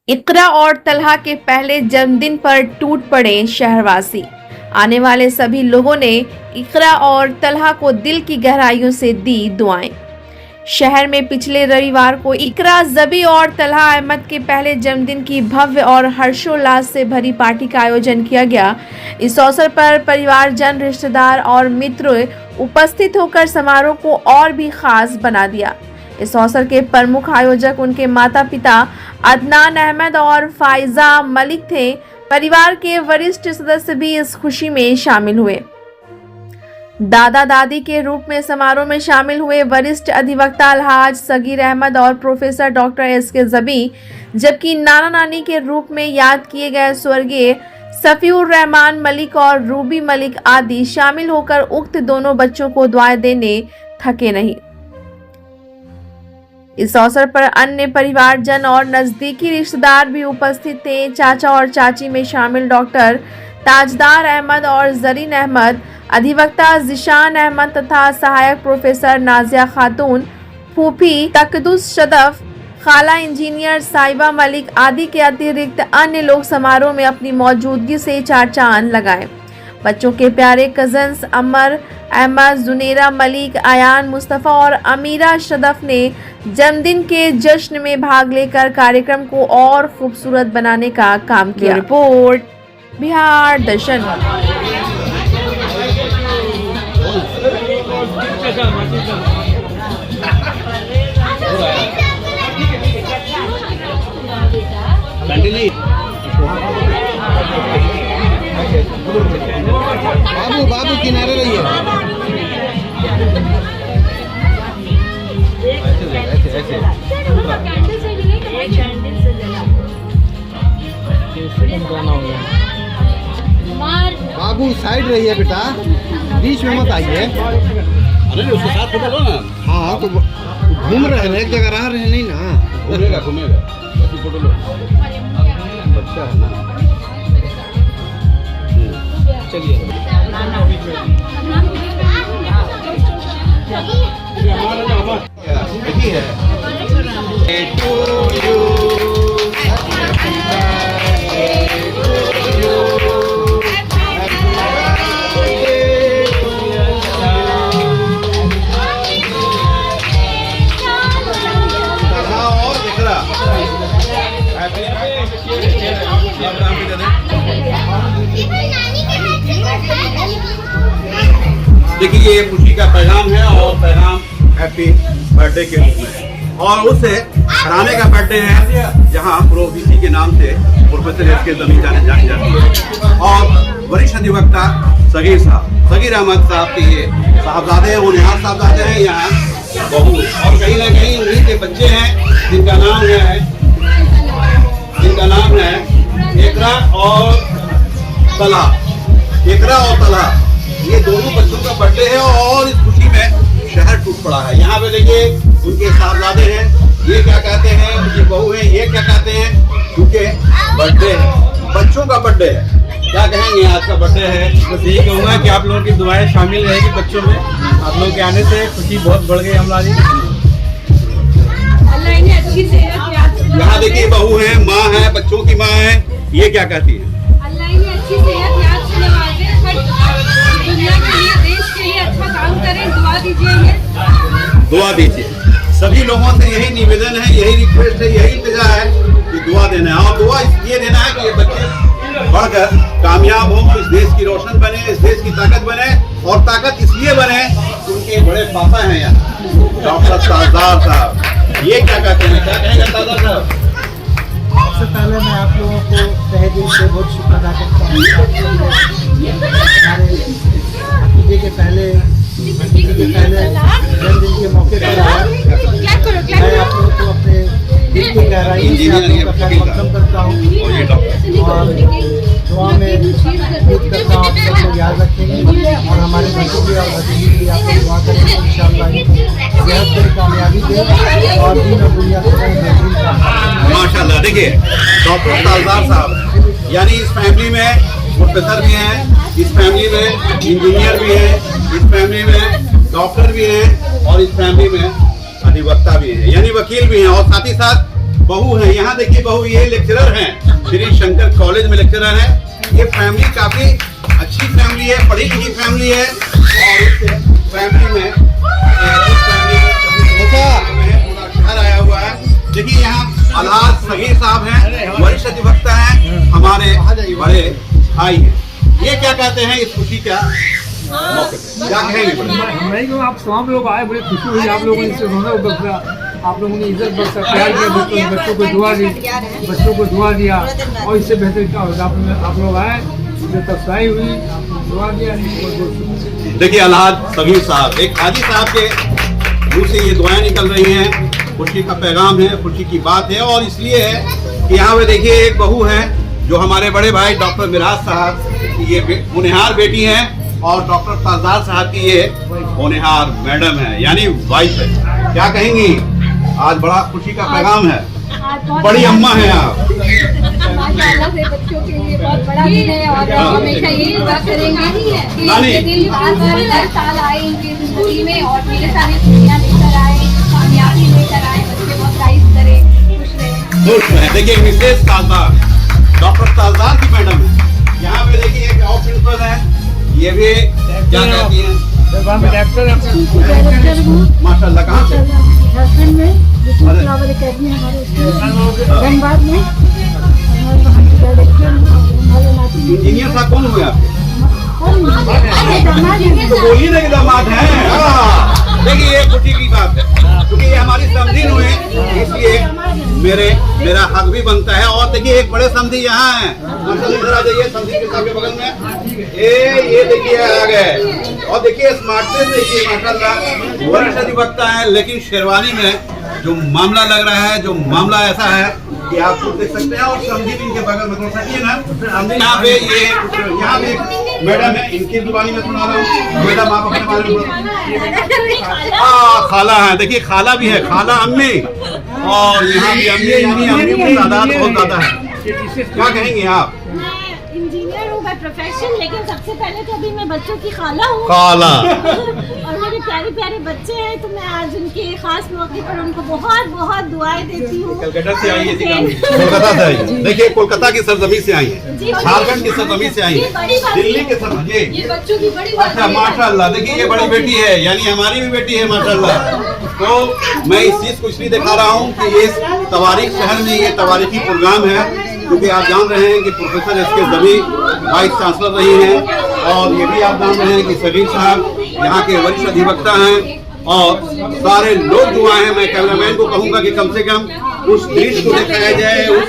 इकरा और तलहा के पहले जन्मदिन पर टूट पड़े शहरवासी। आने वाले सभी लोगों ने इकरा और तलहा को दिल की गहराइयों से दी दुआएं। शहर में पिछले रविवार को इकरा, जबी और तलहा अहमद के पहले जन्मदिन की भव्य और हर्षोल्लास से भरी पार्टी का आयोजन किया गया। इस अवसर पर परिवारजन, रिश्तेदार और मित्र उपस्थित होकर समारोह को और भी खास बना दिया। इस अवसर के प्रमुख आयोजक उनके माता पिता अदनान अहमद और फाइजा मलिक थे। परिवार के वरिष्ठ सदस्य भी इस खुशी में शामिल हुए। दादा दादी के रूप में समारोह में शामिल हुए वरिष्ठ अधिवक्ता अलहाज सगीर अहमद और प्रोफेसर डॉक्टर SK जबी, जबकि नाना नानी के रूप में याद किए गए स्वर्गीय सफीउर रहमान मलिक और रूबी मलिक आदि शामिल होकर उक्त दोनों बच्चों को दुआएं देने थके नहीं। इस अवसर पर अन्य परिवारजन और नजदीकी रिश्तेदार भी उपस्थित थे। चाचा और चाची में शामिल डॉक्टर ताजदार अहमद और जरीन अहमद, अधिवक्ता जिशान अहमद तथा सहायक प्रोफेसर नाजिया खातून, फूफी तकदुस शदफ, खाला इंजीनियर साइबा मलिक आदि के अतिरिक्त अन्य लोग समारोह में अपनी मौजूदगी से चार चांद लगाए। बच्चों के प्यारे कजन्स अमर अहमद, जुनेरा मलिक, आयान मुस्तफ़ा और अमीरा शदफ ने जन्मदिन के जश्न में भाग लेकर कार्यक्रम को और खूबसूरत बनाने का काम किया। रिपोर्ट बिहार दर्शन। बाबू बाबू किनारे रहिए। बाबू साइड रहिए बेटा, बीच में मत आइए। अरे उसके साथ फोटो लो ना। हाँ तो घूम रहे हैं, एक जगह रह रहे नहीं ना। घूमेगा घूमेगा, ऐसी फोटो लो। बच्चा है ना। चलिए यही है। देखिए ये खुशी का पैगाम है और पैगाम हैप्पी बर्थडे के रूप में, और उससे हराने का बर्थडे है जहां प्रोबीसी के नाम से प्रोफेसर SK जबी जाने जाती है। और वरिष्ठ अधिवक्ता सगीर अहमद साहब के ये साहबजादे हैं, वो निहार साहबजादे हैं, यहाँ बहू और कहीं ना कहीं उन्हीं के बच्चे हैं जिनका नाम है इकरा और तलहा। ये दोनों बच्चों का बर्थडे है और इस खुशी में शहर टूट पड़ा है। यहाँ पे देखिए उनके साहबजादे हैं, ये क्या कहते हैं, उनकी बहू है, ये क्या कहते हैं, क्योंकि बर्थडे है, बच्चों का बर्थडे है। क्या कहेंगे, आज का बर्थडे है। बस यही कहूँगा कि आप लोगों की दुआएं शामिल रहेगी बच्चों में। आप लोगों के आने से खुशी बहुत बढ़ गई हमारी। यहाँ देखिए बहू है, माँ है, बच्चों की माँ है, ये क्या कहती है, अल्लाह इन्हें अच्छी सेहत याद से नवाजे, दुनिया के लिए, देश के लिए अच्छा काम करें। दुआ दीजिए। सभी लोगों से यही निवेदन है, यही रिक्वेस्ट है, यही इल्तिजा है कि दुआ देना है। और दुआ इसलिए देना है कि ये बच्चे बढ़कर कामयाब हों, इस देश की रोशन बने, इस देश की ताकत बने। और ताकत इसलिए बने कि उनके बड़े पापा हैं यहाँ डॉक्टर ताजदार साहब। ये क्या कहते हैं, क्या कहेंगे ताजदार साहब? सबसे पहले मैं आप लोगों को तहे दिल से बहुत शुक्र अदा करता हूँ। हमारे भतीजे के पहले जन्मदिन के मौके पर आया। मैं आप लोगों को अपने दिल की गहराई से वेलकम करता हूँ और दुआ में उम्मीद करता हूँ आप सब लोग याद रखेंगे और हमारे भतीजे और भतीजी भी आप लोग दुआ करेंगे। इंशाअल्लाह सेहत में कामयाबी दे और दीन और दुनिया को बेहतरीन काम। माशाल्लाह। देखिए डॉक्टर ताजदार साहब, यानी इस फैमिली में प्रोफेसर भी हैं, इस फैमिली में इंजीनियर भी हैं, इस फैमिली में डॉक्टर भी हैं और इस फैमिली में अधिवक्ता भी हैं, यानी वकील भी हैं, और साथ ही साथ बहू है। यहाँ देखिए बहू ये लेक्चरर हैं, श्री शंकर कॉलेज में लेक्चरर हैं। ये फैमिली काफी अच्छी फैमिली है, पढ़ी लिखी फैमिली है। और इस फैमिली में पूरा शहर आया हुआ है। देखिए यहाँ अलहाज सगीर साहब हैं, वरिष्ठ अधिवक्ता हैं, हमारे बड़े भाई हैं। ये क्या कहते हैं इस खुशी का मौके पे, क्या कहेंगे? नहीं तो आप तमाम लोग आए, बड़ी खुशी हुई आप लोगों ने इससे रोना बख्शा, आप लोगों ने इज्जत बख्शा, प्यार किया, बच्चों को दुआ दी, बच्चों को दुआ दिया। और इससे बेहतर क्या होगा? आप लोग आए, इज्जत अफजाई हुई, आपने दुआ दिया। देखिए अलहाज सगीर साहब, एक हाजी साहब के मुंह से ये दुआएं निकल रही हैं। खुशी का पैगाम है, खुशी की बात है। और इसलिए है कि यहाँ पे देखिए एक बहू है जो हमारे बड़े भाई डॉक्टर मिराज साहब की ये होनहार बेटी हैं, और डॉक्टर ताजदार साहब की ये होनहार मैडम है, यानी वाइफ है। क्या कहेंगी? आज बड़ा खुशी का पैगाम है, बड़ी अम्मा है आप। माशाअल्लाह से बच्चों के लिए बहुत बड़ा दिन है और हमेशा यही दुआ करेंगे कि ये दिन बार-बार हर साल आए इनकी जिंदगी में और मेरे सारी खुशियाँ लेकर आए, कामयाबी लेकर आए, बच्चे बहुत राइज करें, खुश रहें। देखिए मिसेस ताजदार, डॉक्टर ताजदार की मैडम है। यहाँ पे देखिए एक और प्रिंसिपल है, ये भी क्या कहती हैं? माशाल्लाह। कहाँ से? झारखंड में फ्लावर अकेडमी हमारे धनबाद में इंजीनियर साहब कौन हुए आपके? हमारे तो बोलिए ना कि दामाद हैं। देखिए ये खुशी की बात है, क्योंकि ये हमारी समधी हुए, इसलिए मेरा हक भी बनता है। और देखिए एक बड़े समधी यहाँ हैं, इधर आ जाइए, समधी के साथ बगल में ये देखिए आ गए। और देखिए स्मार्टनेस देखिए माशाल्लाह, वरिष्ठ अधिवक्ता है, लेकिन शेरवानी में जो मामला लग रहा है, जो मामला ऐसा है कि आप खुद देख सकते हैं। और समझी भी इनके बगल में, तो सकिए ना यहाँ पे यहाँ पे मैडम है, इनकी जुबानी में सुना रहा हूँ। मैडम आप अपने बारे में खाला है, देखिए खाला भी है, खाला अम्मी, और यहाँ भी अम्मी, यानी अम्मी की तादाद बहुत ज्यादा है। क्या कहेंगे आप? इंजीनियर हूँ बाय प्रोफेशन, लेकिन सबसे पहले तो अभी मैं बच्चों की खाला हूँ खाला और मेरे प्यारे प्यारे बच्चे हैं, तो मैं आज उनके खास मौके पर उनको बहुत बहुत दुआएं देती हूँ। कलकत्ता से आई है, कोलकाता से आई है। देखिए कोलकाता की सरजमी से आई है, झारखंड की सरजमी से आई है, दिल्ली के सरजमी। ये बच्चों की बड़ी अच्छा माशाल्लाह। देखिए ये बड़ी बेटी है, यानी हमारी भी बेटी है माशाल्लाह। तो मैं इस चीज को इसलिए दिखा रहा हूँ कि ये तवारीख शहर में ये तवारीखी प्रोग्राम है, क्योंकि आप जान रहे हैं कि प्रोफेसर एस के जमी वाइस चांसलर रही हैं, और ये भी आप जान रहे हैं कि सगीर साहब यहाँ के वरिष्ठ अधिवक्ता हैं। और सारे लोग जो आए हैं, मैं कैमरामैन को कहूँगा कि कम से कम उस दृश्य को दिखाया जाए, उस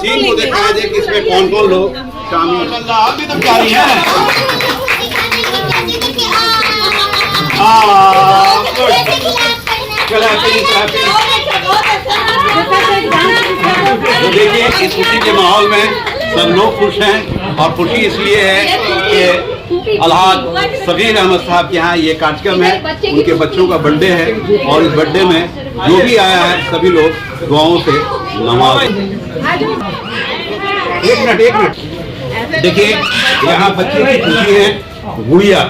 सीन को दिखाया जाए कि इसमें कौन कौन लोग शामिल हैं। आप भी तो जारी हैं। तो देखिए इस खुशी के माहौल में सब लोग खुश हैं, और खुशी इसलिए है कि अलहाज सगीर अहमद साहब के यहाँ ये कार्यक्रम है, उनके बच्चों का बर्थडे है। और इस बर्थडे में जो भी आया है सभी लोग दुआओं से नवाज। एक मिनट देखिए यहाँ बच्चे की खुशी है। गुड़िया,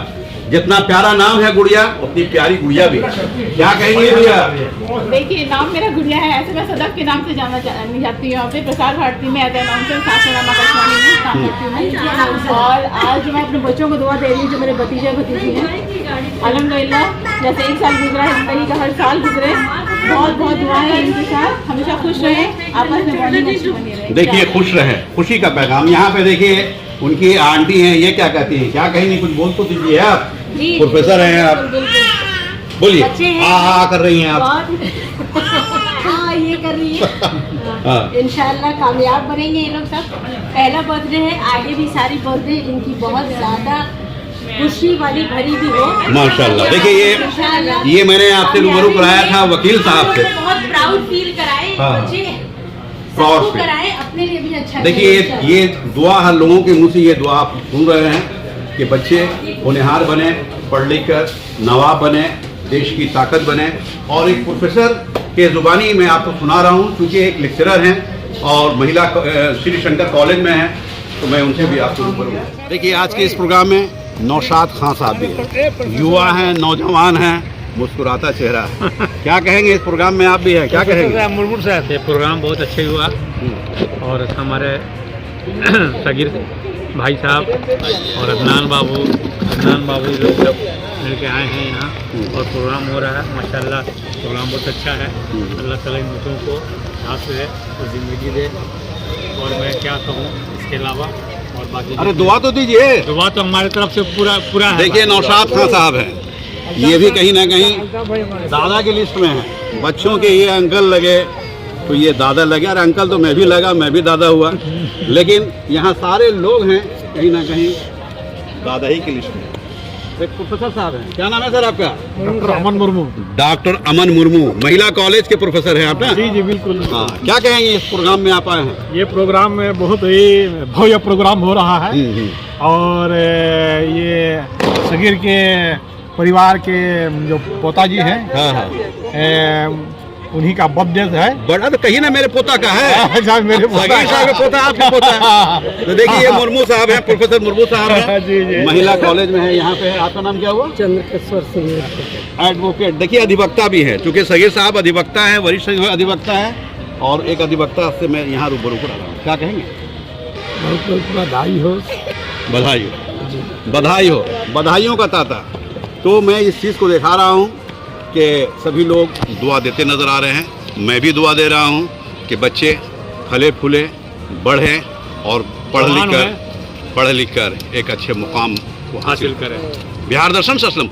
जितना प्यारा नाम है गुड़िया, उतनी प्यारी गुड़िया भी। क्या कहेंगे भैया? देखिए नाम मेरा गुड़िया है, ऐसे मैं सदफ के नाम से जानी जाती हूँ। यहाँ पे प्रसार भारती में एज अनाउंसर सासनामा कश्मीरी में काम करती हूँ। और आज मैं अपने बच्चों को दुआ दे रही हूँ जो मेरे भतीजे भतीजी हैं। अल्हम्दुलिल्लाह, जैसे एक साल गुजरा है, जिंदगी का हर साल गुजरे, बहुत बहुत दुआएं हैं इनके साथ, हमेशा खुश रहे, आपस में बॉन्डिंग अच्छी बनी रहे। देखिए खुश रहे, खुशी का पैगाम। यहाँ पे देखिए उनकी आंटी हैं, ये क्या कहती है? क्या कहेंगी? कुछ बोल तो दीजिए आप, प्रोफेसर हैं आप, बोलिए। हाँ कर रही हैं आप। हाँ ये कर रही है। इंशाल्लाह कामयाब बनेंगे ये लोग सब। पहला बर्थडे है, आगे भी सारी बर्थडे इनकी बहुत ज्यादा खुशी वाली भरी भी हो माशाल्लाह। देखिए ये मैंने आपसे रूबरू कराया था वकील साहब से, बहुत प्राउड फील कराए बच्चे, प्राउड सबको कराए, अपने लिए भी अच्छा। देखिए ये दुआ हर लोगों के मुंह से ये दुआ आप सुन रहे हैं कि बच्चे होनहार बने, पढ़ लिख कर नवाब बने, देश की ताकत बने। और एक प्रोफेसर के जुबानी मैं आपको सुना रहा हूँ, क्योंकि एक लेक्चरर हैं और महिला श्री शंकर कॉलेज में हैं, तो मैं उनसे भी आपको रूबरू हूँ। देखिए आज के इस प्रोग्राम में नौशाद खान साहब भी हैं, युवा हैं, नौजवान हैं, मुस्कुराता चेहरा। क्या कहेंगे इस प्रोग्राम में, आप भी हैं, क्या कहेंगे? मुर्मू साहब, ये प्रोग्राम बहुत अच्छे हुआ और हमारे सगीर भाई साहब और अदनान बाबू ये लोग सब मिल के आए हैं यहाँ और प्रोग्राम हो रहा है। माशाल्लाह प्रोग्राम बहुत अच्छा है। अल्लाह ताला इन बच्चों को हाथ दे और ज़िंदगी दे। और मैं क्या कहूँ इसके अलावा और बाकी। अरे दुआ तो दीजिए। दुआ तो हमारी तरफ से पूरा है। देखिए नौशाद खान साहब हैं, ये भी कहीं ना कहीं दादा की लिस्ट में है। बच्चों के ये अंकल लगे तो ये दादा लगे, और अंकल तो मैं भी लगा, मैं भी दादा हुआ। लेकिन यहाँ सारे लोग हैं कहीं ना कहीं दादा ही की लिस्ट में। एक प्रोफेसर साहब हैं, क्या नाम है सर आपका? डॉक्टर अमन मुर्मू। डॉक्टर अमन मुर्मू, महिला कॉलेज के प्रोफेसर हैं आप ना? जी बिल्कुल। हाँ, क्या कहेंगे इस प्रोग्राम में आप आए हैं? ये प्रोग्राम में बहुत ही भव्य प्रोग्राम हो रहा है और ये सगीर के परिवार के जो पोताजी हैं, उन्हीं का बर्थडे है। बड़ा तो कहीं ना मेरे पोता का है। मेरे सगीर साहब का पोता आपका पोता है। तो देखिए ये मुर्मू साहब हैं, प्रोफेसर मुर्मू साहब हैं। जी। महिला कॉलेज में है यहाँ पे। आपका नाम क्या हुआ? चंद्रकेश्वर सिंह एडवोकेट। देखिए अधिवक्ता भी है, क्योंकि सगीर साहब अधिवक्ता है, वरिष्ठ अधिवक्ता है, और एक अधिवक्ता से मैं यहाँ रूबरू कर रहा हूँ। क्या कहेंगे? बहुत बधाई हो। बधाई हो, बधाई हो, बधाइयों का ताता। तो मैं इस चीज़ को दिखा रहा हूँ कि सभी लोग दुआ देते नज़र आ रहे हैं। मैं भी दुआ दे रहा हूँ कि बच्चे फले फूले बढ़ें और पढ़ लिख कर एक अच्छे मुकाम को हासिल करें। बिहार दर्शन से असलम।